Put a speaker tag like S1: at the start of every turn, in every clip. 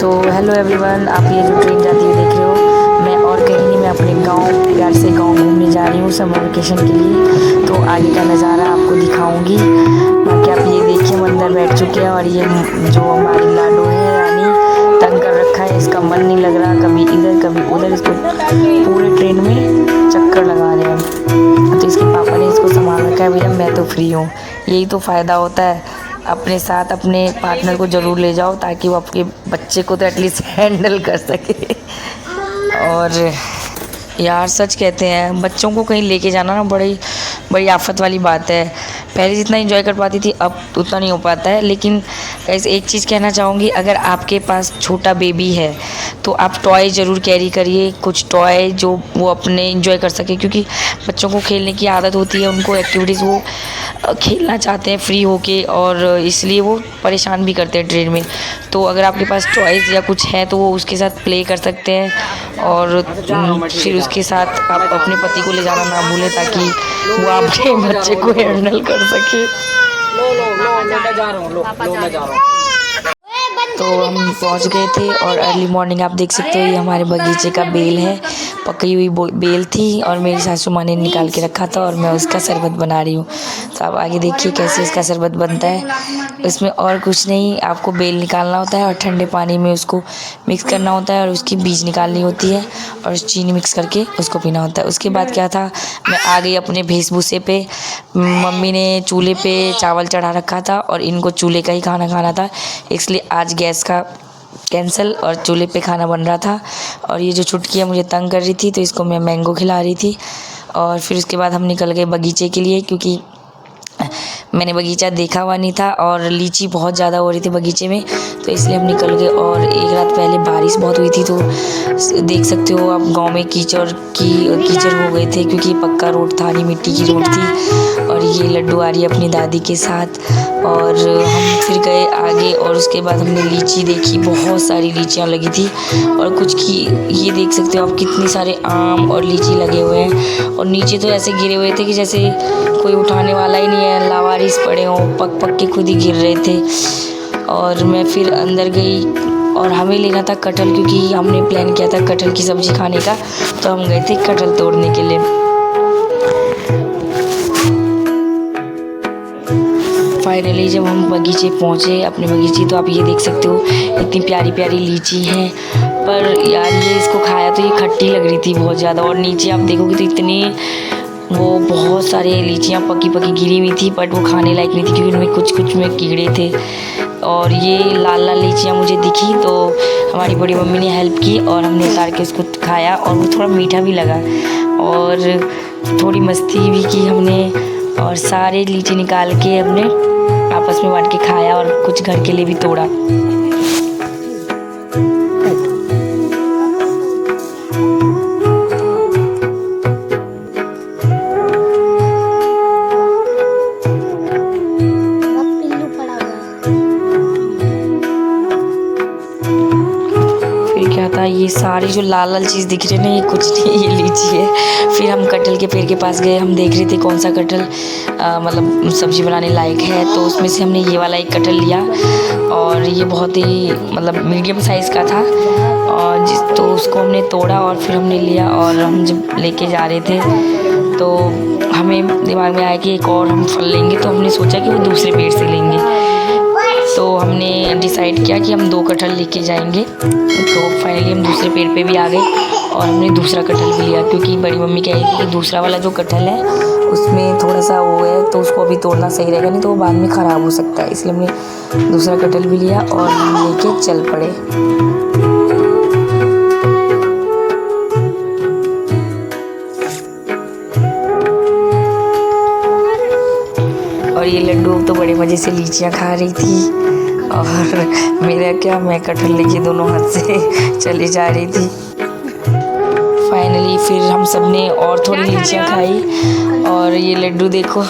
S1: तो hello everyone, आप ये जो ट्रेन जाती हुई देख रहे हो, मैं और कहीं नहीं, मैं अपने गांव प्यार से गांव घूमने जा रही हूँ समर वेकेशन के लिए। तो आगे का नज़ारा आपको दिखाऊंगी। बाकी आप ये देखिए, हम अंदर बैठ चुके हैं और ये जो हमारी लाडो है यानी तंग कर रखा है, इसका मन नहीं लग रहा, कभी इधर कभी उधर, इसको पूरे ट्रेन में चक्कर लगा रहे हैं। तो इसके पापा ने इसको संभाल रखा है। भैया मैं तो फ्री हूँ, यही तो फ़ायदा होता है। अपने साथ अपने पार्टनर को ज़रूर ले जाओ ताकि वो आपके बच्चे को तो एटलीस्ट हैंडल कर सके। और यार सच कहते हैं, बच्चों को कहीं लेके जाना ना बड़ी बड़ी आफत वाली बात है। पहले जितना एंजॉय कर पाती थी अब उतना नहीं हो पाता है। लेकिन ऐसे एक चीज़ कहना चाहूँगी, अगर आपके पास छोटा बेबी है तो आप टॉय ज़रूर कैरी करिए, कुछ टॉय जो वो अपने एंजॉय कर सके, क्योंकि बच्चों को खेलने की आदत होती है, उनको एक्टिविटीज़ वो खेलना चाहते हैं फ्री होके, और इसलिए वो परेशान भी करते हैं ट्रेन में। तो अगर आपके पास टॉयज़ या कुछ है तो वो उसके साथ प्ले कर सकते हैं। और फिर उसके साथ आप अपने पति को ले जाना ना भूलें ताकि वो आपके बच्चे को हैंडल कर सके।
S2: मैं जा रहा हूँ।
S1: तो हम पहुंच गए थे और अर्ली मॉर्निंग आप देख सकते हो, ये हमारे बगीचे का बेल है, पकी हुई बेल थी और मेरी सासू माँ ने निकाल के रखा था और मैं उसका शरबत बना रही हूँ। तो आप आगे देखिए कैसे इसका शरबत बनता है। इसमें और कुछ नहीं, आपको बेल निकालना होता है और ठंडे पानी में उसको मिक्स करना होता है और उसकी बीज निकालनी होती है और चीनी मिक्स करके उसको पीना होता है। उसके बाद क्या था, मैं आ गई अपने वेशभूषे पे। मम्मी ने चूल्हे पे चावल चढ़ा रखा था और इनको चूल्हे का ही खाना खाना था, इसलिए आज गैस का कैंसिल और चूल्हे पे खाना बन रहा था। और ये जो छुटकियाँ मुझे तंग कर रही थी तो इसको मैं मैंगो खिला रही थी। और फिर उसके बाद हम निकल गए बगीचे के लिए, क्योंकि मैंने बगीचा देखा हुआ नहीं था और लीची बहुत ज़्यादा हो रही थी बगीचे में, तो इसलिए हम निकल गए। और एक रात पहले बारिश बहुत हुई थी, तो देख सकते हो आप गांव में कीचड़ हो गए थे, क्योंकि पक्का रोड था नहीं, मिट्टी की रोड थी। और ये लड्डू आ रही है अपनी दादी के साथ। और हम फिर गए आगे और उसके बाद हमने लीची देखी, बहुत सारी लीचियाँ लगी थी। और कुछ की ये देख सकते हो आप कितने सारे आम और लीची लगे हुए हैं, और नीचे तो ऐसे गिरे हुए थे कि जैसे कोई उठाने वाला ही नहीं है, लावारिस पड़े हों, पक पक के खुद ही गिर रहे थे। और मैं फिर अंदर गई और हमें लेना था कटहल, क्योंकि हमने प्लान किया था कटहल की सब्ज़ी खाने का, तो हम गए थे कटहल तोड़ने के लिए। फाइनली जब हम बगीचे पहुँचे, अपने बगीचे, तो आप ये देख सकते हो इतनी प्यारी प्यारी लीची है। पर यार ये इसको खाया तो ये खट्टी लग रही थी बहुत ज़्यादा। और नीचे आप देखोगे तो इतनी वो बहुत सारे लीचियाँ पकी पकी गिरी हुई थी, बट वो खाने लायक नहीं थी क्योंकि उनमें कुछ कुछ में कीड़े थे। और ये लाल लाल लीचियाँ मुझे दिखी तो हमारी बड़ी मम्मी ने हेल्प की और हमने उतार के उसको खाया, और वो थोड़ा मीठा भी लगा और थोड़ी मस्ती भी की हमने। और सारे लीची निकाल के हमने आपस में बांट के खाया और कुछ घर के लिए भी तोड़ा। ये सारी जो लाल लाल चीज़ दिख रही है ना, ये कुछ नहीं, ये लीची है। फिर हम कटहल के पेड़ के पास गए, हम देख रहे थे कौन सा कटहल मतलब सब्ज़ी बनाने लायक है, तो उसमें से हमने ये वाला एक कटहल लिया और ये बहुत ही मतलब मीडियम साइज़ का था। और तो उसको हमने तोड़ा और फिर हमने लिया, और हम जब लेके जा रहे थे तो हमें दिमाग में आया कि एक और हम फल लेंगे, तो हमने सोचा कि वो दूसरे पेड़ से लेंगे। तो हमने डिसाइड किया कि हम 2 कटहल लेके जाएंगे। तो फाइनली हम दूसरे पेड़ पे भी आ गए और हमने दूसरा कटहल भी लिया, क्योंकि बड़ी मम्मी कह रही थी कि दूसरा वाला जो कटहल है उसमें थोड़ा सा वो है, तो उसको अभी तोड़ना सही रहेगा, नहीं तो वो बाद में ख़राब हो सकता है। इसलिए हमने दूसरा कटहल भी लिया और हम लेके चल पड़े। और ये लड्डू तो बड़े मज़े से लीचियाँ खा रही थी, और मेरा क्या, मैं कटहल लेके दोनों हाथ से चली जा रही थी। फाइनली फिर हम सब ने और थोड़ी लीचियाँ खाई, और ये लड्डू देखो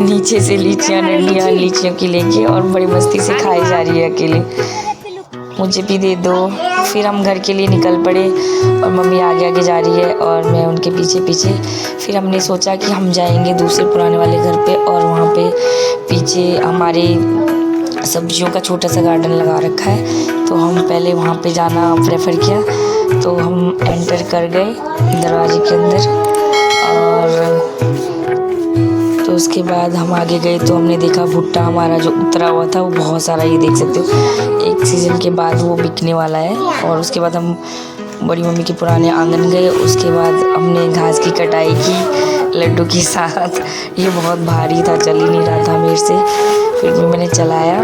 S1: नीचे से लीचियाँ डंडियाँ लीचियों की लेके और बड़ी मस्ती से खाई जा रही है अकेले। मुझे भी दे दो। फिर हम घर के लिए निकल पड़े और मम्मी आगे आगे जा रही है और मैं उनके पीछे पीछे। फिर हमने सोचा कि हम जाएंगे दूसरे पुराने वाले घर पे, और वहाँ पे पीछे हमारे सब्जियों का छोटा सा गार्डन लगा रखा है, तो हम पहले वहाँ पे जाना प्रेफर किया। तो हम एंटर कर गए दरवाजे के अंदर, और तो उसके बाद हम आगे गए तो हमने देखा भुट्टा हमारा जो उतरा हुआ था वो बहुत सारा, ये देख सकते हो, एक सीज़न के बाद वो बिकने वाला है। और उसके बाद हम बड़ी मम्मी के पुराने आंगन गए। उसके बाद हमने घास की कटाई की लड्डू के साथ। ये बहुत भारी था, चल ही नहीं रहा था मेरे से, फिर भी मैंने चलाया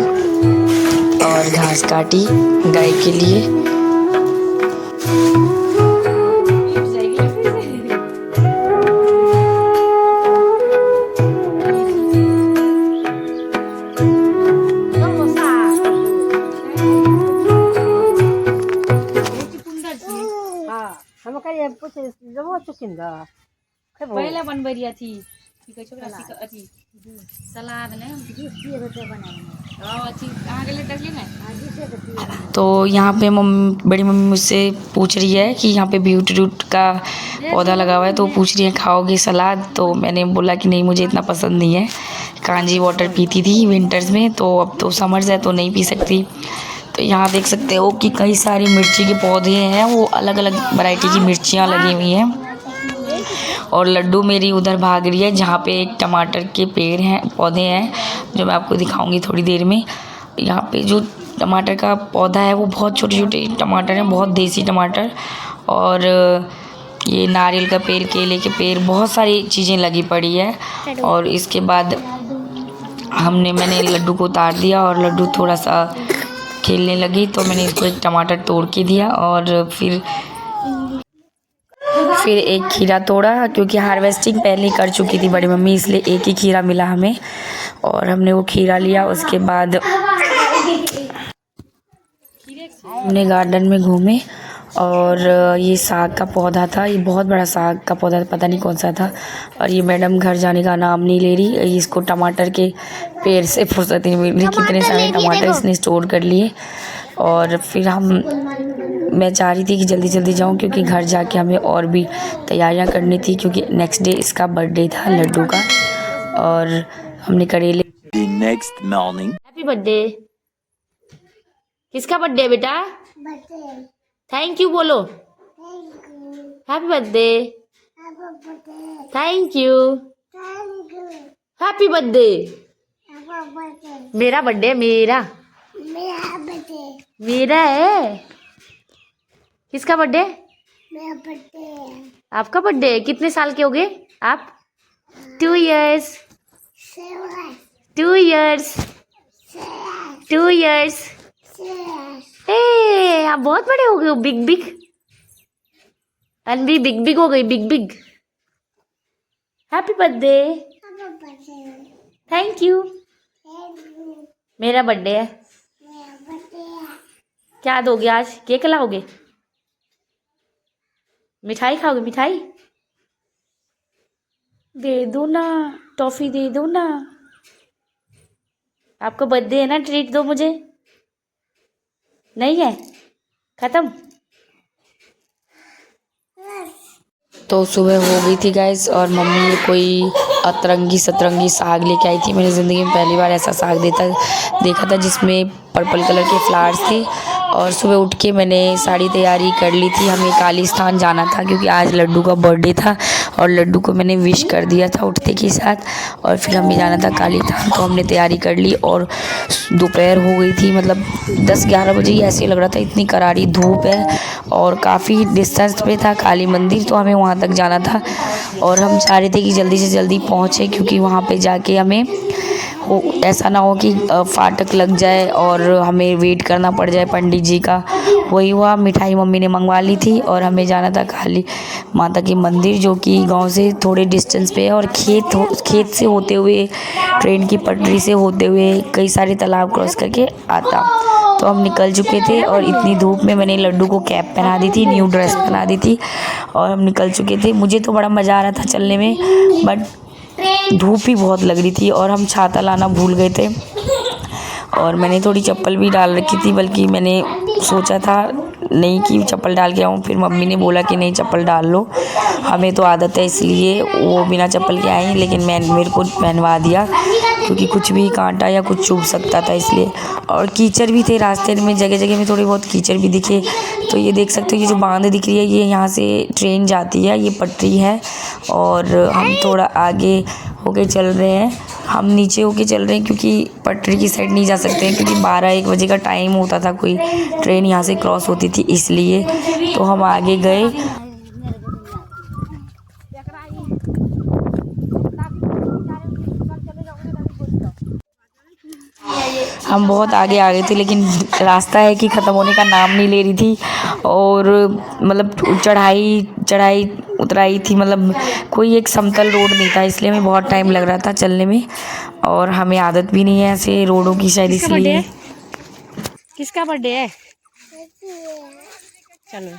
S1: और घास काटी गाय के लिए।
S3: पहले बनबरिया थी की कहै छै ओकरा अथी सलाद ने कहाँ गेले टकली ने।
S1: तो यहाँ पे बड़ी मम्मी मुझसे पूछ रही है कि यहाँ पे बीटरूट का पौधा लगा हुआ है, तो पूछ रही है खाओगे सलाद। तो मैंने बोला कि नहीं, मुझे इतना पसंद नहीं है। कांजी वाटर पीती थी विंटर्स में, तो अब तो समर्स है तो नहीं पी सकती। तो यहाँ देख सकते हो कि कई सारी मिर्ची के पौधे हैं, वो अलग अलग वैरायटी की मिर्चियाँ लगी हुई हैं। और लड्डू मेरी उधर भाग रही है जहाँ पे एक टमाटर के पेड़ हैं, पौधे हैं, जो मैं आपको दिखाऊंगी थोड़ी देर में। यहाँ पे जो टमाटर का पौधा है वो बहुत छोटे छोटे टमाटर हैं, बहुत देसी टमाटर। और ये नारियल का पेड़, केले के पेड़, बहुत सारी चीज़ें लगी पड़ी है। और इसके बाद मैंने लड्डू को उतार दिया और लड्डू थोड़ा सा खेलने लगी, तो मैंने इसको एक टमाटर तोड़ के दिया। और फिर एक खीरा तोड़ा, क्योंकि हार्वेस्टिंग पहले कर चुकी थी बड़ी मम्मी, इसलिए एक ही खीरा मिला हमें और हमने वो खीरा लिया। उसके बाद हमने गार्डन में घूमे, और ये साग का पौधा था, ये बहुत बड़ा साग का पौधा, पता नहीं कौन सा था। और ये मैडम घर जाने का नाम नहीं ले रही, इसको टमाटर के पेड़ से फुर्सत नहीं मिल रही, कितने सारे टमाटर इसने स्टोर कर लिए। और फिर मैं चाह रही थी कि जल्दी जल्दी जाऊं, क्योंकि घर जाके हमें और भी तैयारियां करनी थी, क्योंकि नेक्स्ट डे इसका बर्थडे था लड्डू का। और हमने करेले।
S4: Next morning.
S1: Happy birthday. किसका बर्थडे है बेटा? थैंक यू बोलो। Happy birthday. Thank you. Happy birthday. मेरा बर्थडे, मेरा है। किसका बर्थडे? मेरा बर्थडे है। आपका बर्थडे है। कितने साल के हो गए आप? 2 years। 2 years। 2 years। हे, आप बहुत बड़े हो गए हो, बिग। अनवी बिग हो गई, big. Happy birthday. Thank you. मेरा बर्थडे है। क्या दोगे आज? केक लाओगे? मिठाई खाओगे? मिठाई दे दो ना, टॉफी दे दो ना। आपका बर्थडे है ना, ट्रीट दो मुझे। नहीं है? खत्म। तो सुबह हो गई थी गाइस, और मम्मी ये कोई अतरंगी सतरंगी साग लेके आई थी। मैंने ज़िंदगी में पहली बार ऐसा साग देखा था जिसमें पर्पल कलर के फ्लावर्स थे। और सुबह उठ के मैंने सारी तैयारी कर ली थी, हमें काली स्थान जाना था, क्योंकि आज लड्डू का बर्थडे था। और लड्डू को मैंने विश कर दिया था उठते के साथ, और फिर हमें जाना था काली स्थान। तो हमने तैयारी कर ली, और दोपहर हो गई थी, मतलब 10-11 बजे ही ऐसे लग रहा था, इतनी करारी धूप है। और काफ़ी डिस्टेंस पे था काली मंदिर, तो हमें वहाँ तक जाना था। और हम चाह रहे थे कि जल्दी से जल्दी पहुँचे, क्योंकि वहाँ पे जाके हमें ऐसा ना हो कि फाटक लग जाए और हमें वेट करना पड़ जाए पंडित जी का। वही हुआ, मिठाई मम्मी ने मंगवा ली थी, और हमें जाना था काली माता के मंदिर, जो कि गांव से थोड़े डिस्टेंस पे है। और खेत से होते हुए, ट्रेन की पटरी से होते हुए, कई सारे तालाब क्रॉस करके आता। तो हम निकल चुके थे, और इतनी धूप में मैंने लड्डू को कैप पहना दी थी, न्यू ड्रेस पहना दी थी, और हम निकल चुके थे। मुझे तो बड़ा मज़ा आ रहा था चलने में, बट धूप ही बहुत लग रही थी, और हम छाता लाना भूल गए थे। और मैंने थोड़ी चप्पल भी डाल रखी थी, बल्कि मैंने सोचा था नहीं कि चप्पल डाल के आऊँ, फिर मम्मी ने बोला कि नहीं चप्पल डाल लो, हमें तो आदत है, इसलिए वो बिना चप्पल के आई। लेकिन मेरे को पहनवा दिया, क्योंकि कुछ भी कांटा या कुछ चुभ सकता था इसलिए। और कीचड़ भी थे रास्ते में, जगह जगह में थोड़े बहुत कीचड़ भी दिखे। तो ये देख सकते हो, ये जो बांध दिख रही है ये यहाँ से ट्रेन जाती है, ये पटरी है। और हम थोड़ा आगे होके चल रहे हैं, हम नीचे होके चल रहे हैं क्योंकि पटरी की साइड नहीं जा सकते हैं, क्योंकि 12-1 बजे का टाइम होता था, कोई ट्रेन यहाँ से क्रॉस होती थी इसलिए। तो हम आगे गए। हम बहुत आगे आ गए थे, लेकिन रास्ता है कि ख़त्म होने का नाम नहीं ले रही थी। और मतलब चढ़ाई उतराई थी, मतलब कोई एक समतल रोड नहीं था, इसलिए हमें बहुत टाइम लग रहा था चलने में। और हमें आदत भी नहीं है ऐसे रोडों की शायद, इसलिए।
S3: किसका बर्थडे है? चलो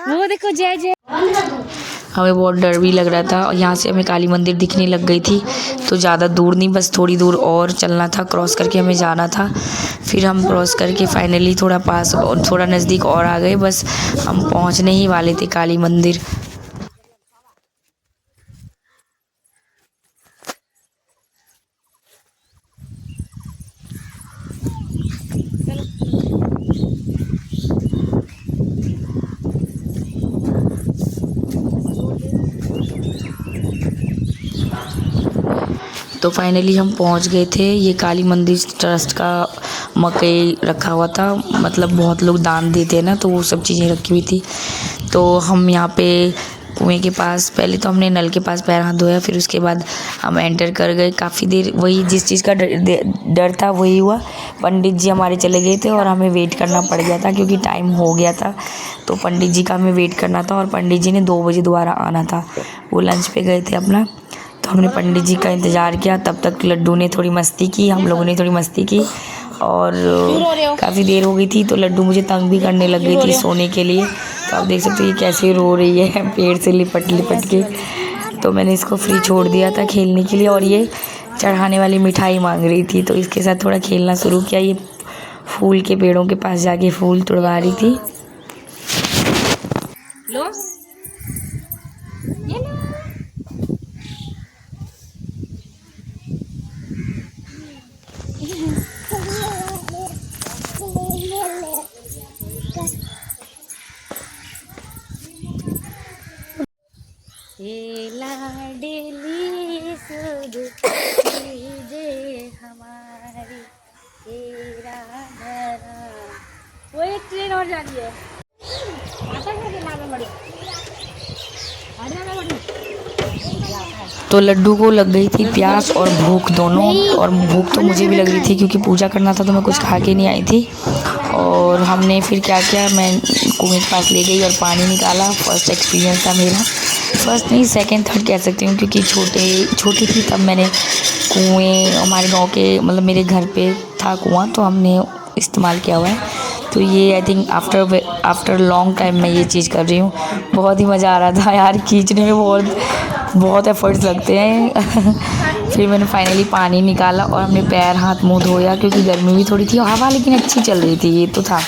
S3: वो देखो, जय जय।
S1: हमें बहुत डर भी लग रहा था, और यहाँ से हमें काली मंदिर दिखने लग गई थी। तो ज़्यादा दूर नहीं, बस थोड़ी दूर और चलना था, क्रॉस करके हमें जाना था। फिर हम क्रॉस करके फाइनली थोड़ा पास और थोड़ा नज़दीक और आ गए, बस हम पहुँचने ही वाले थे काली मंदिर। तो फाइनली हम पहुंच गए थे। ये काली मंदिर ट्रस्ट का मकई रखा हुआ था, मतलब बहुत लोग दान देते हैं ना, तो वो सब चीज़ें रखी हुई थी। तो हम यहाँ पे कुएं के पास, पहले तो हमने नल के पास पैर हाथ धोया, फिर उसके बाद हम एंटर कर गए। काफ़ी देर वही जिस चीज़ का डर था वही हुआ। पंडित जी हमारे चले गए थे और हमें वेट करना पड़ गया था, क्योंकि टाइम हो गया था। तो पंडित जी का हमें वेट करना था, और पंडित जी ने 2 बजे दोबारा आना था, वो लंच पे गए थे अपना। तो हमने पंडित जी का इंतज़ार किया, तब तक लड्डू ने थोड़ी मस्ती की, हम लोगों ने थोड़ी मस्ती की। और काफ़ी देर हो गई थी, तो लड्डू मुझे तंग भी करने लग गई थी सोने के लिए। तो आप देख सकते हो ये कैसे रो रही है पेड़ से लिपट के। तो मैंने इसको फ्री छोड़ दिया था खेलने के लिए, और ये चढ़ाने वाली मिठाई मांग रही थी, तो इसके साथ थोड़ा खेलना शुरू किया। ये फूल के पेड़ों के पास जाके फूल तोड़वा रही थी।
S3: लो ये लो। लाडली सुध कीजे हमारी तेरा धरा। वो एक ट्रेन और जा रही है,
S1: तो लड्डू को लग गई थी प्यास और भूख दोनों, और भूख तो मुझे भी लग रही थी क्योंकि पूजा करना था, तो मैं कुछ खा के नहीं आई थी। और हमने फिर क्या किया, मैं कुएं के पास ले गई और पानी निकाला। फर्स्ट एक्सपीरियंस था मेरा, फर्स्ट नहीं सेकंड थर्ड कह सकती हूँ, क्योंकि छोटी थी तब मैंने कुएं, हमारे गांव के मतलब मेरे घर पे था कुआं, तो हमने इस्तेमाल किया हुआ है। तो ये I think after long time मैं ये चीज़ कर रही हूँ। बहुत ही मज़ा आ रहा था यार, खींचने में बहुत एफर्ट्स लगते हैं। फिर मैंने फाइनली पानी निकाला और हमने पैर हाथ मुंह धोया, क्योंकि गर्मी भी थोड़ी थी, हवा लेकिन अच्छी चल रही थी। ये तो था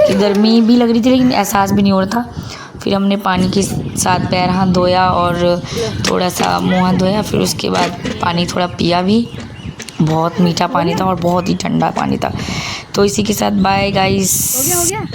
S1: कि गर्मी भी लग रही थी, लेकिन एहसास भी नहीं हो रहा था। फिर हमने पानी के साथ पैर हाथ धोया और थोड़ा सा मुँह हाथ धोया, फिर उसके बाद पानी थोड़ा पिया भी। बहुत मीठा पानी था और बहुत ही ठंडा पानी था। तो इसी के साथ बाय गाइस।
S3: हो गया